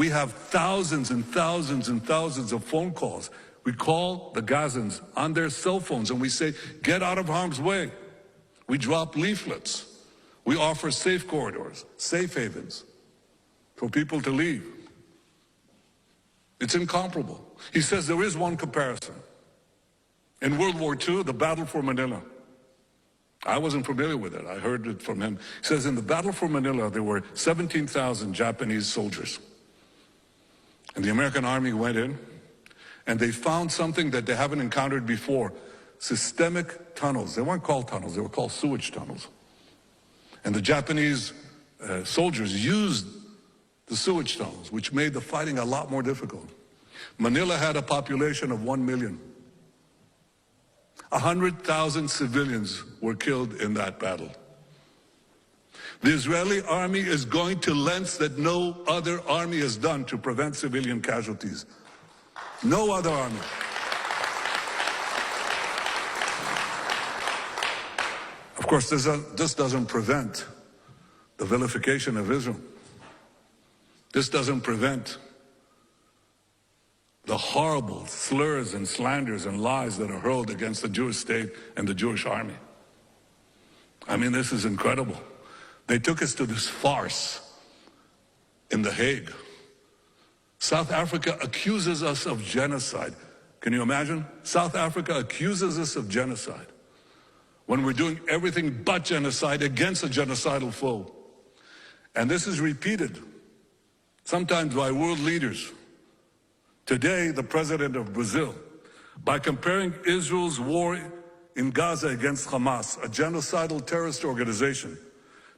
We have thousands and thousands and thousands of phone calls. We call the Gazans on their cell phones and we say, get out of harm's way. We drop leaflets. We offer safe corridors, safe havens for people to leave. It's incomparable. He says there is one comparison. In World War II, the battle for Manila. I wasn't familiar with it. I heard it from him. He says in the battle for Manila, there were 17,000 Japanese soldiers. And the American army went in, and they found something that they haven't encountered before, systemic tunnels. They weren't called tunnels, they were called sewage tunnels. And the Japanese soldiers used the sewage tunnels, which made the fighting a lot more difficult. Manila had a population of 1 million. 100,000 civilians were killed in that battle. The Israeli army is going to lengths that no other army has done to prevent civilian casualties. No other army. Of course, this doesn't prevent the vilification of Israel. This doesn't prevent the horrible slurs and slanders and lies that are hurled against the Jewish state and the Jewish army. I mean, this is incredible. They took us to this farce in The Hague. South Africa accuses us of genocide. Can you imagine? South Africa accuses us of genocide when we're doing everything but genocide against a genocidal foe. And this is repeated, sometimes by world leaders. Today, the president of Brazil, by comparing Israel's war in Gaza against Hamas, a genocidal terrorist organization,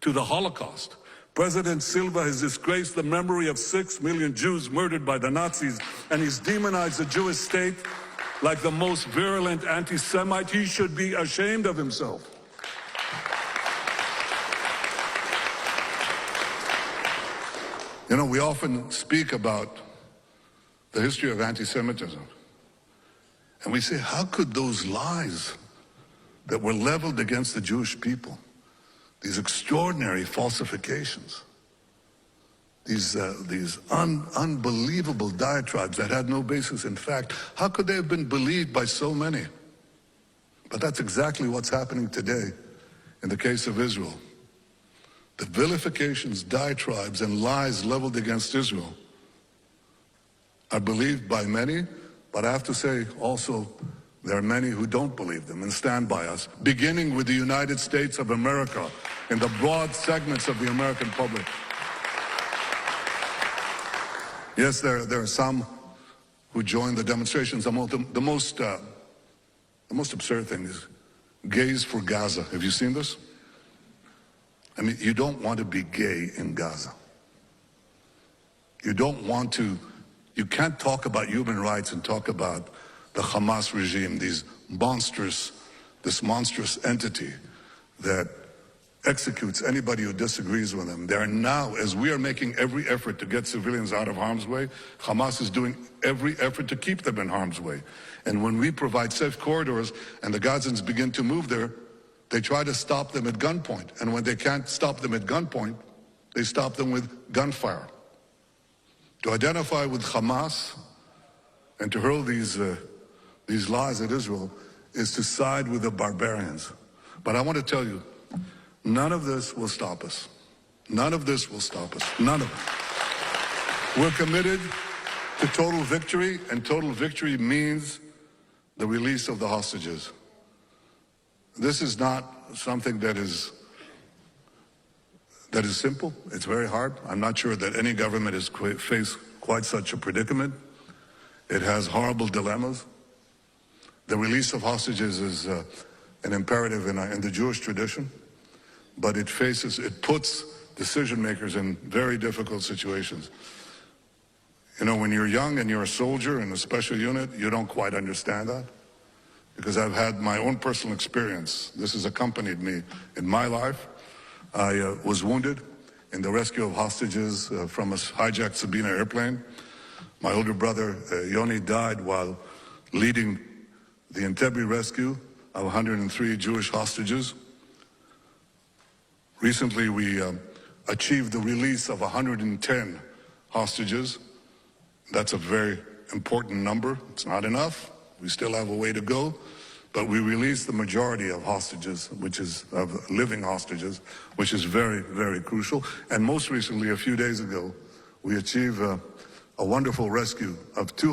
to the Holocaust, President Silva has disgraced the memory of 6 million Jews murdered by the Nazis, and he's demonized the Jewish state like the most virulent anti-Semite. He should be ashamed of himself. You know, we often speak about the history of anti-Semitism. And we say, how could those lies that were leveled against the Jewish people, these extraordinary falsifications, these unbelievable diatribes that had no basis in fact, how could they have been believed by so many? But that's exactly what's happening today in the case of Israel. The vilifications, diatribes, and lies leveled against Israel are believed by many, but I have to say also there are many who don't believe them and stand by us, beginning with the United States of America and the broad segments of the American public. Yes, there are some who join the demonstrations. The most absurd thing is gays for Gaza. Have you seen this? I mean, you don't want to be gay in Gaza. You don't want to. You can't talk about human rights and talk about the Hamas regime, this monstrous entity that executes anybody who disagrees with them. They are now, as we are making every effort to get civilians out of harm's way, Hamas is doing every effort to keep them in harm's way. And when we provide safe corridors and the Gazans begin to move there, they try to stop them at gunpoint. And when they can't stop them at gunpoint, they stop them with gunfire. To identify with Hamas and to hurl these lies at Israel is to side with the barbarians. But I want to tell you, none of this will stop us. None of this will stop us. None of it. We're committed to total victory, and total victory means the release of the hostages. This is not something that is simple. It's very hard. I'm not sure that any government has faced quite such a predicament. It has horrible dilemmas. The release of hostages is an imperative in the Jewish tradition, but it puts decision makers in very difficult situations. You know, when you're young and you're a soldier in a special unit, you don't quite understand that, because I've had my own personal experience. This has accompanied me in my life. I was wounded in the rescue of hostages from a hijacked Sabina airplane. My older brother, Yoni, died while leading the Entebbe rescue of 103 Jewish hostages. Recently, we achieved the release of 110 hostages That's a very important number. It's not enough. We still have a way to go. But we released the majority of hostages, of living hostages, which is very, very crucial. And most recently, a few days ago, we achieved a wonderful rescue of two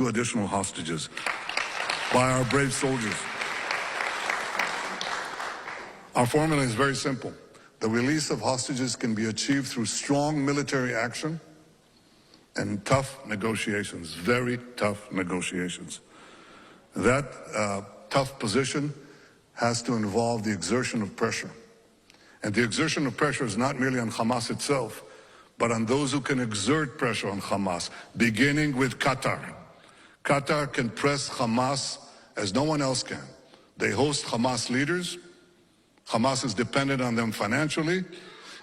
additional hostages, by our brave soldiers. Our formula is very simple. The release of hostages can be achieved through strong military action and tough negotiations, very tough negotiations. That tough position has to involve the exertion of pressure. And the exertion of pressure is not merely on Hamas itself, but on those who can exert pressure on Hamas, beginning with Qatar. Qatar can press Hamas as no one else can. They host Hamas leaders. Hamas is dependent on them financially.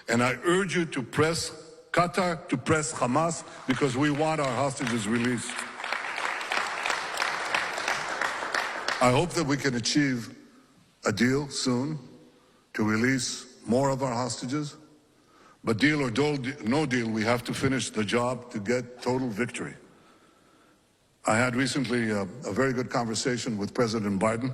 And I urge you to press Qatar, to press Hamas, because we want our hostages released. I hope that we can achieve a deal soon to release more of our hostages. But deal or no deal, we have to finish the job to get total victory. I had recently a very good conversation with President Biden.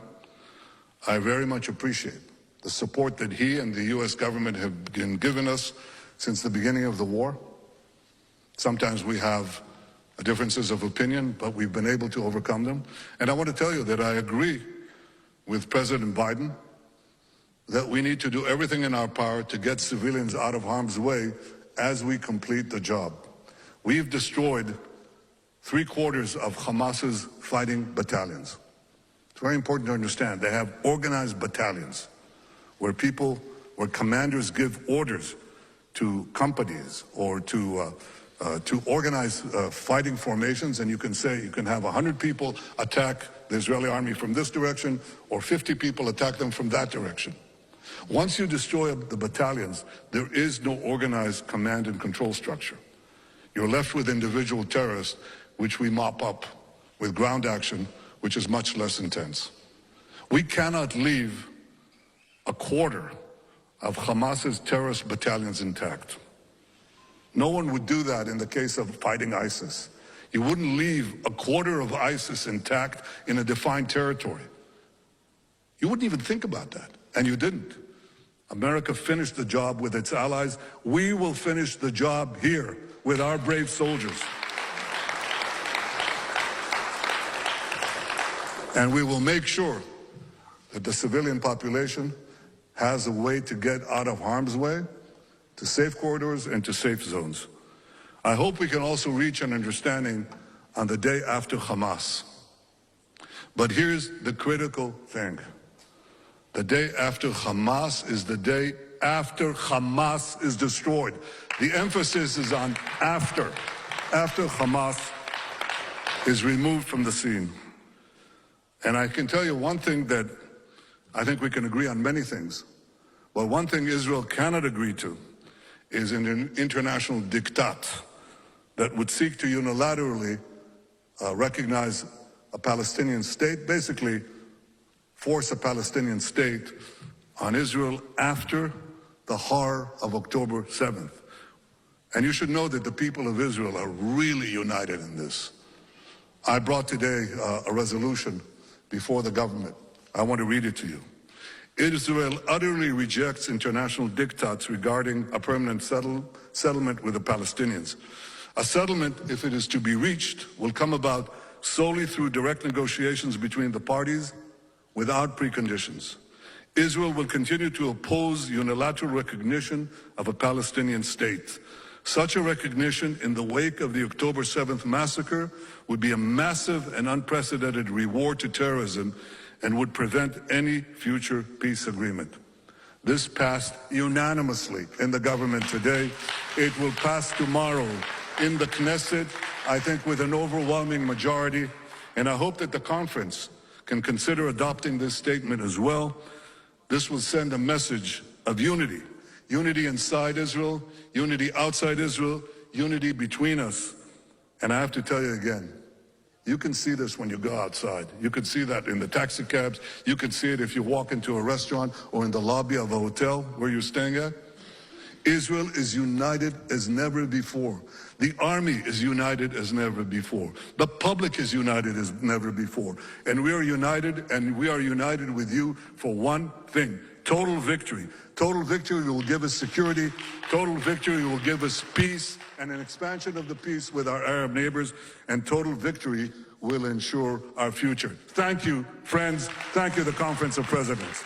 I very much appreciate the support that he and the U.S. government have been giving us since the beginning of the war. Sometimes we have differences of opinion, but we've been able to overcome them. And I want to tell you that I agree with President Biden that we need to do everything in our power to get civilians out of harm's way as we complete the job. We've destroyed 3/4 of Hamas's fighting battalions. It's very important to understand. They have organized battalions where commanders give orders to companies or to organize fighting formations, and you can have 100 people attack the Israeli army from this direction, or 50 people attack them from that direction. Once you destroy the battalions, there is no organized command and control structure. You're left with individual terrorists, which we mop up with ground action, which is much less intense. We cannot leave 1/4 of Hamas's terrorist battalions intact. No one would do that in the case of fighting ISIS. You wouldn't leave 1/4 of ISIS intact in a defined territory. You wouldn't even think about that, and you didn't. America finished the job with its allies. We will finish the job here with our brave soldiers. And we will make sure that the civilian population has a way to get out of harm's way, to safe corridors and to safe zones. I hope we can also reach an understanding on the day after Hamas. But here's the critical thing. The day after Hamas is the day after Hamas is destroyed. The emphasis is on after Hamas is removed from the scene. And I can tell you one thing that I think we can agree on many things. But one thing Israel cannot agree to is an international diktat that would seek to unilaterally recognize a Palestinian state, basically force a Palestinian state on Israel after the horror of October 7th. And you should know that the people of Israel are really united in this. I brought today a resolution before the government. I want to read it to you. Israel utterly rejects international diktats regarding a permanent settlement with the Palestinians. A settlement, if it is to be reached, will come about solely through direct negotiations between the parties without preconditions. Israel will continue to oppose unilateral recognition of a Palestinian state. Such a recognition in the wake of the October 7th massacre would be a massive and unprecedented reward to terrorism and would prevent any future peace agreement. This passed unanimously in the government today. It will pass tomorrow in the Knesset, I think with an overwhelming majority, and I hope that the conference can consider adopting this statement as well. This will send a message of unity. Unity inside Israel, unity outside Israel, unity between us. And I have to tell you again, you can see this when you go outside. You can see that in the taxi cabs. You can see it if you walk into a restaurant or in the lobby of a hotel where you're staying at. Israel is united as never before. The army is united as never before. The public is united as never before. And we are united with you for one thing: total victory. Total victory will give us security. Total victory will give us peace and an expansion of the peace with our Arab neighbors. And total victory will ensure our future. Thank you, friends. Thank you, the Conference of Presidents.